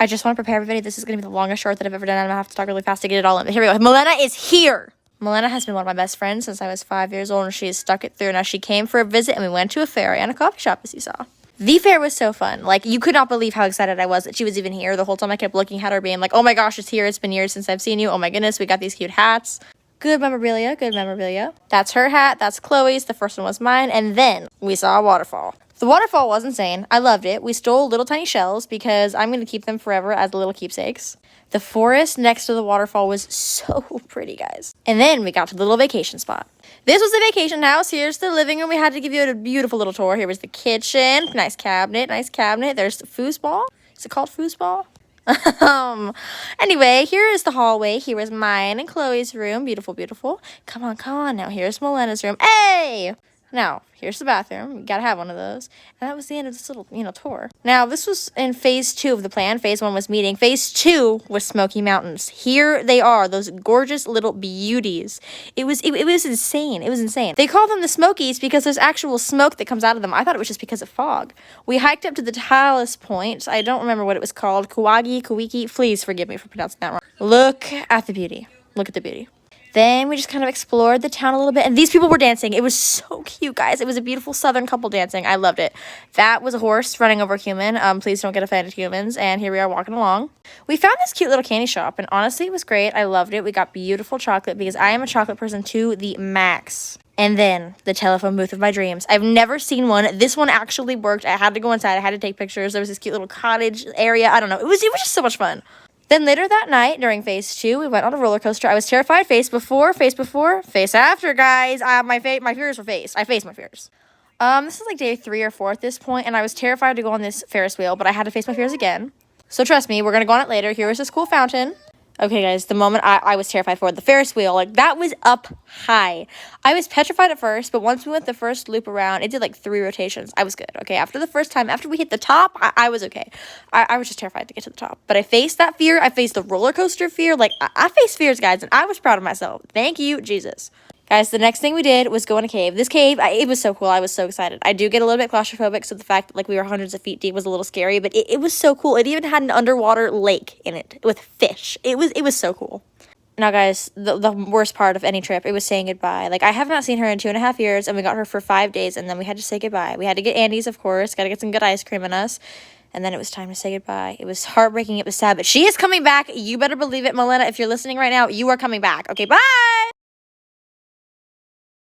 I just want to prepare everybody. This is going to be the longest short that I've ever done. I'm going to have to talk really fast to get it all in. But here we go. Milena is here. Milena has been one of my best friends since I was 5 years old, and she has stuck it through. Now, she came for a visit, and we went to a fair and a coffee shop, as you saw. The fair was so fun. Like, you could not believe how excited I was that she was even here. The whole time I kept looking at her being like, oh my gosh, it's here. It's been years since I've seen you. Oh my goodness, we got these cute hats. Good memorabilia, good memorabilia. That's her hat. That's Chloe's. The first one was mine. And then we saw a waterfall. The waterfall was insane. I loved it. We stole little tiny shells because I'm going to keep them forever as little keepsakes. The forest next to the waterfall was so pretty, guys. And then we got to the little vacation spot. This was the vacation house. Here's the living room. We had to give you a beautiful little tour. Here was the kitchen. Nice cabinet, nice cabinet. There's the foosball. Is it called foosball? Anyway, here is the hallway. Here was mine and Chloe's room. Beautiful, beautiful. Come on, come on. Now here's Milena's room. Hey! Now, here's the bathroom. You gotta have one of those. And that was the end of this little, tour. Now, this was in phase 2 of the plan. Phase 1 was meeting. Phase 2 was Smoky Mountains. Here they are, those gorgeous little beauties. It was insane. It was insane. They call them the Smokies because there's actual smoke that comes out of them. I thought it was just because of fog. We hiked up to the Talus Point. I don't remember what it was called. Kawiki. Please forgive me for pronouncing that wrong. Look at the beauty. Look at the beauty. Then we just kind of explored the town a little bit. And these people were dancing. It was so cute, guys. It was a beautiful southern couple dancing. I loved it. That was a horse running over a human. Please don't get offended, humans. And here we are walking along. We found this cute little candy shop. And honestly, it was great. I loved it. We got beautiful chocolate because I am a chocolate person to the max. And then the telephone booth of my dreams. I've never seen one. This one actually worked. I had to go inside. I had to take pictures. There was this cute little cottage area. I don't know. It was just so much fun. Then later that night, during phase 2, we went on a roller coaster. I was terrified. Face before, face after, guys. My fears were face. I faced my fears. This is like day 3 or 4 at this point, and I was terrified to go on this Ferris wheel, but I had to face my fears again. So trust me, we're going to go on it later. Here was this cool fountain. Okay, guys, the moment I was terrified for the Ferris wheel, like, that was up high. I was petrified at first, but once we went the first loop around, it did, like, 3 rotations. I was good, okay? After the first time, after we hit the top, I was okay. I was just terrified to get to the top. But I faced that fear. I faced the roller coaster fear. Like, I faced fears, guys, and I was proud of myself. Thank you, Jesus. Guys, the next thing we did was go in a cave. This cave, it was so cool. I was so excited. I do get a little bit claustrophobic, so the fact that, like, we were hundreds of feet deep was a little scary, but it was so cool. It even had an underwater lake in it with fish. It was so cool. Now, guys, the worst part of any trip, it was saying goodbye. Like, I have not seen her in 2.5 years, and we got her for 5 days, and then we had to say goodbye. We had to get Andy's, of course. Got to get some good ice cream in us. And then it was time to say goodbye. It was heartbreaking. It was sad, but she is coming back. You better believe it, Milena. If you're listening right now, you are coming back. Okay, bye!